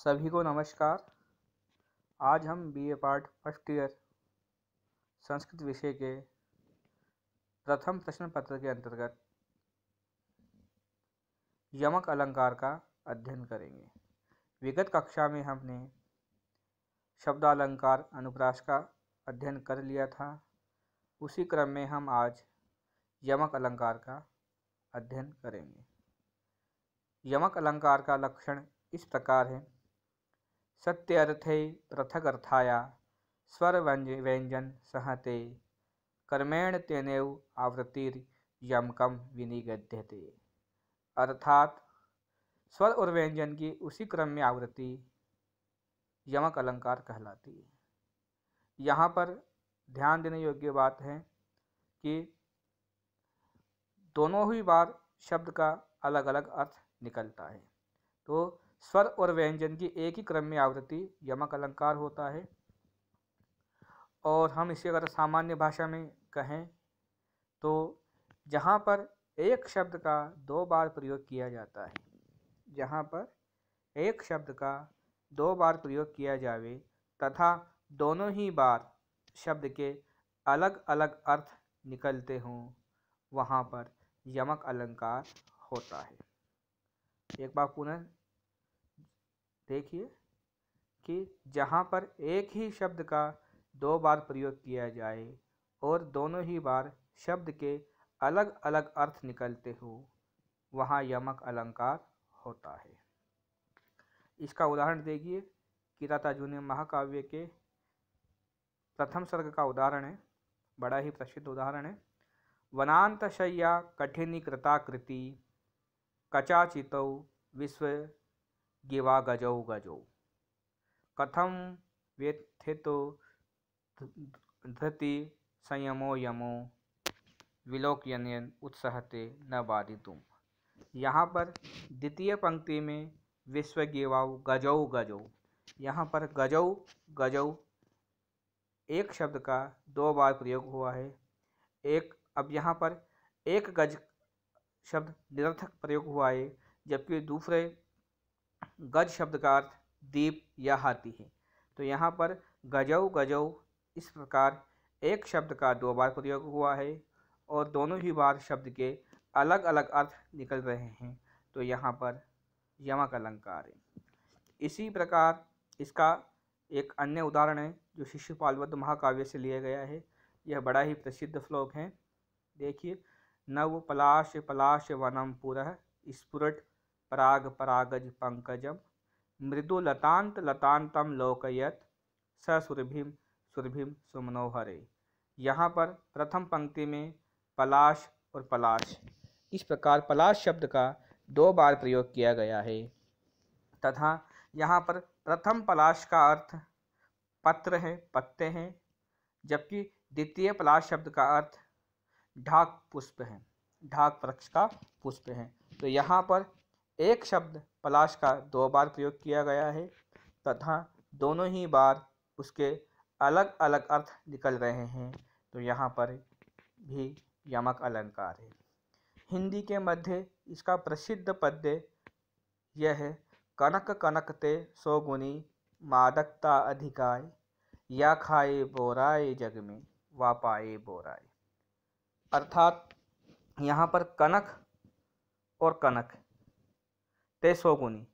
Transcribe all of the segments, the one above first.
सभी को नमस्कार। आज हम BA part first year Sanskrit विषय के प्रथम प्रश्न पत्र के अंतर्गत यमक अलंकार का अध्ययन करेंगे। विगत कक्षा में हमने शब्दालंकार अनुप्रास का अध्ययन कर लिया था। उसी क्रम में हम आज यमक अलंकार का अध्ययन करेंगे। यमक अलंकार का लक्षण इस प्रकार है। सत्यर्थे पृथगर्थाया स्वर व्यंजन सहते कर्मेण तेनेव आवृत्तिर यमकम विनिगद्यते। अर्थात स्वर और व्यंजन की उसी क्रम में आवृत्ति यमक अलंकार कहलाती है। यहाँ पर ध्यान देने योग्य बात है कि दोनों ही बार शब्द का अलग अलग अर्थ निकलता है। तो स्वर और व्यंजन की एक ही क्रम में आवृत्ति यमक अलंकार होता है। और हम इसे अगर सामान्य भाषा में कहें तो जहाँ पर एक शब्द का दो बार प्रयोग किया जाता है, जहाँ पर एक शब्द का दो बार प्रयोग किया जावे तथा दोनों ही बार शब्द के अलग अलग अर्थ निकलते हों, वहाँ पर यमक अलंकार होता है। एक बार पुनः देखिए कि जहाँ पर एक ही शब्द का दो बार प्रयोग किया जाए और दोनों ही बार शब्द के अलग अलग अर्थ निकलते हो, वहाँ यमक अलंकार होता है। इसका उदाहरण देखिए, किरातार्जुनीय महाकाव्य के प्रथम सर्ग का उदाहरण है, बड़ा ही प्रसिद्ध उदाहरण है। वनांतशय्या कठिनीकृताकृति कचाचितौ विश्व गिवा गजौ गजौ कथम व्यथितो धृति संयमो यमो विलोकयन उत्सहते न बाधितुम। यहाँ पर द्वितीय पंक्ति में विश्व गिवाऊ गजौ गजौ, यहाँ पर गजौ गजौ एक शब्द का दो बार प्रयोग हुआ है। अब यहाँ पर एक गज शब्द निरर्थक प्रयोग हुआ है, जबकि दूसरे गज शब्द का अर्थ दीप या हाथी है। तो यहाँ पर गजौ गजौ इस प्रकार एक शब्द का दो बार प्रयोग हुआ है और दोनों ही बार शब्द के अलग अलग अर्थ निकल रहे हैं, तो यहाँ पर यमक अलंकार है। इसी प्रकार इसका एक अन्य उदाहरण है जो शिशुपालवध महाकाव्य से लिया गया है। यह बड़ा ही प्रसिद्ध श्लोक है। देखिए, नव पलाश पलाश वनम पुरः स्फुरट पराग परागज पंकजम मृदु लतांत लतांतम लोकयत स सुरभिम सुरभिम सुमनोहरे। यहाँ पर प्रथम पंक्ति में पलाश और पलाश इस प्रकार पलाश शब्द का दो बार प्रयोग किया गया है तथा यहाँ पर प्रथम पलाश का अर्थ पत्र है, पत्ते हैं, जबकि द्वितीय पलाश शब्द का अर्थ ढाक पुष्प है, ढाक वृक्ष का पुष्प है। तो यहाँ पर एक शब्द पलाश का दो बार प्रयोग किया गया है तथा दोनों ही बार उसके अलग अलग अर्थ निकल रहे हैं, तो यहाँ पर भी यमक अलंकार है। हिंदी के मध्य इसका प्रसिद्ध पद्य यह है, कनक कनकते सौगुनी मादकता अधिकाय या खाए बोराए जग में वा पाए बोराए। अर्थात यहाँ पर कनक और कनक ते सौगुनी,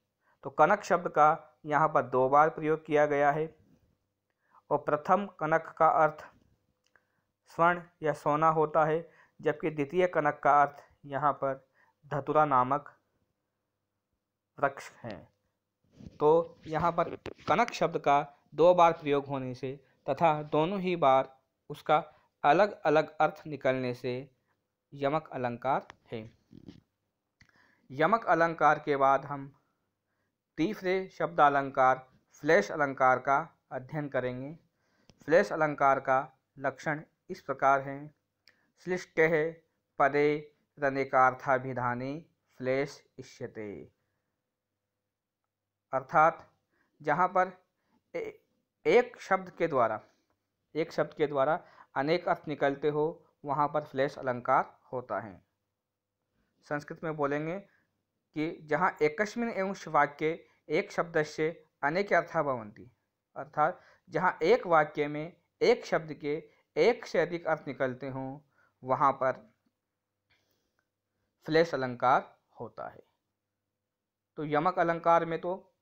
तो कनक शब्द का यहाँ पर दो बार प्रयोग किया गया है और प्रथम कनक का अर्थ स्वर्ण या सोना होता है, जबकि द्वितीय कनक का अर्थ यहाँ पर धतुरा नामक वृक्ष है। तो यहाँ पर कनक शब्द का दो बार प्रयोग होने से तथा दोनों ही बार उसका अलग अलग अर्थ निकलने से यमक अलंकार है। यमक अलंकार के बाद हम तीसरे शब्दालंकार फ्लैश अलंकार का अध्ययन करेंगे। फ्लैश अलंकार का लक्षण इस प्रकार है। श्लिष्टेः पदे रनेकार्थाभिधाने फ्लैश इष्यते। अर्थात जहाँ पर एक शब्द के द्वारा अनेक अर्थ निकलते हो, वहाँ पर फ्लैश अलंकार होता है। संस्कृत में बोलेंगे कि जहाँ एकस्मिन् एवं वाक्ये एक शब्दस्य अनेक अर्था भवन्ति, अर्थात जहाँ एक वाक्य में एक शब्द के एक से अधिक अर्थ निकलते हों वहाँ पर फ्लैश अलंकार होता है। तो यमक अलंकार में तो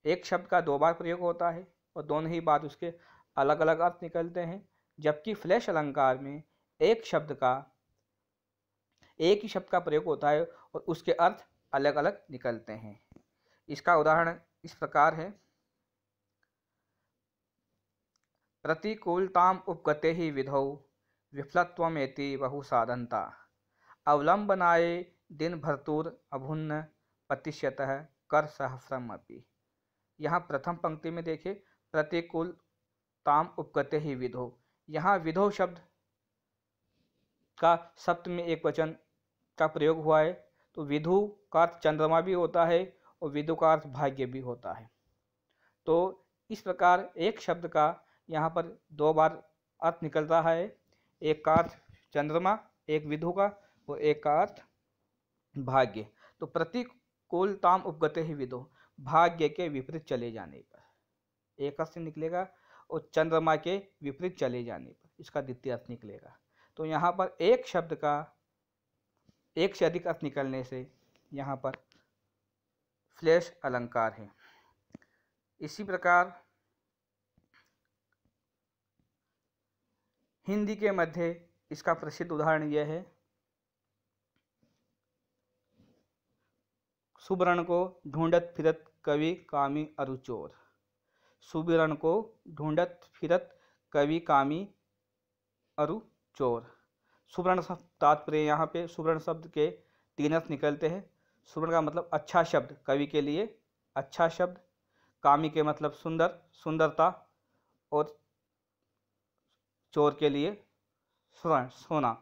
एक शब्द का 2 बार प्रयोग होता है और दोनों ही बार उसके अलग अलग अर्थ निकलते हैं, जबकि फ्लैश अलंकार में एक ही शब्द का प्रयोग होता है और उसके अर्थ अलग अलग निकलते हैं। इसका उदाहरण इस प्रकार है, प्रतिकूलताम उपगते ही विधौ विफलत्वमेति बहु साधनता अवलंबनाये दिन भरतुर अभुन्न पतिष्यतः कर सहस्रम अपि। यहाँ प्रथम पंक्ति में देखिए, प्रतिकूलताम उपगते ही विधौ, यहाँ विधौ शब्द का सप्तमी में एक वचन का प्रयोग हुआ है। तो विधु का अर्थ चंद्रमा भी होता है और विधु का अर्थ भाग्य भी होता है। तो इस प्रकार एक शब्द का यहाँ पर 2 बार अर्थ निकल रहा है, एक का अर्थ चंद्रमा, एक विधु का, और एक का अर्थ भाग्य। तो प्रतिकूलताम उपगते ही विधु, भाग्य के विपरीत चले जाने पर एक अर्थ निकलेगा और चंद्रमा के विपरीत चले जाने पर इसका द्वितीय अर्थ निकलेगा। तो यहाँ पर एक शब्द का एक से अधिक अर्थ निकलने से यहाँ पर फ्लैश अलंकार है। इसी प्रकार हिंदी के मध्य इसका प्रसिद्ध उदाहरण यह है, सुबरण को ढूंढत फिरत कवि कामी अरु चोर। सुबरण को ढूंढत फिरत कवि कामी अरु चोर। सुवर्ण शब्द तात्पर्य, यहाँ पे सुवर्ण शब्द के 3 अर्थ निकलते हैं। सुवर्ण का मतलब अच्छा शब्द, कवि के लिए अच्छा शब्द, कामी के मतलब सुंदर, सुंदरता, और चोर के लिए स्वर्ण, सोना।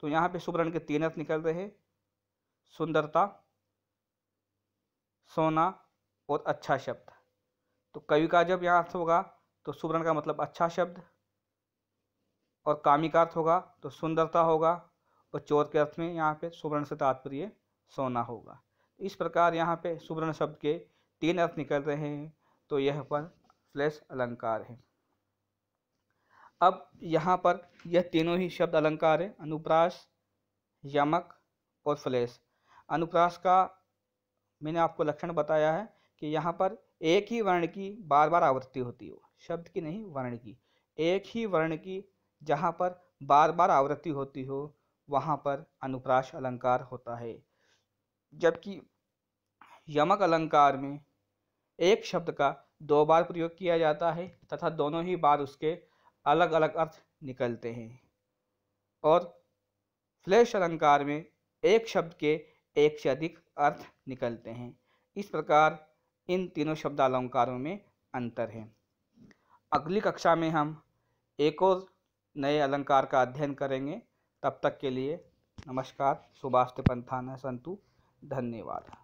तो यहाँ पे सुवर्ण के 3 अर्थ निकल रहे हैं, सुंदरता, सोना और अच्छा शब्द। तो कवि का जब यहाँ अर्थ होगा तो सुवर्ण का मतलब अच्छा शब्द और कामी का अर्थ होगा तो सुंदरता होगा, और चोर के अर्थ में यहाँ पे सुवर्ण से तात्पर्य सोना होगा। इस प्रकार यहाँ पे सुवर्ण शब्द के 3 अर्थ निकल रहे हैं, तो यह पर फ्लैश अलंकार है। अब यहाँ पर यह तीनों ही शब्द अलंकार है, अनुप्रास, यमक और फ्लैश। अनुप्रास का मैंने आपको लक्षण बताया है कि यहाँ पर एक ही वर्ण की बार बार आवृत्ति होती हो, शब्द की नहीं, वर्ण की। एक ही वर्ण की जहाँ पर बार बार आवृत्ति होती हो वहाँ पर अनुप्रास अलंकार होता है। जबकि यमक अलंकार में एक शब्द का 2 बार प्रयोग किया जाता है तथा दोनों ही बार उसके अलग अलग अर्थ निकलते हैं, और फ्लैश अलंकार में एक शब्द के एक से अधिक अर्थ निकलते हैं। इस प्रकार इन तीनों शब्द अलंकारों में अंतर है। अगली कक्षा में हम एक और नए अलंकार का अध्ययन करेंगे। तब तक के लिए नमस्कार। शुभास्ते पंथानः सन्तु। धन्यवाद।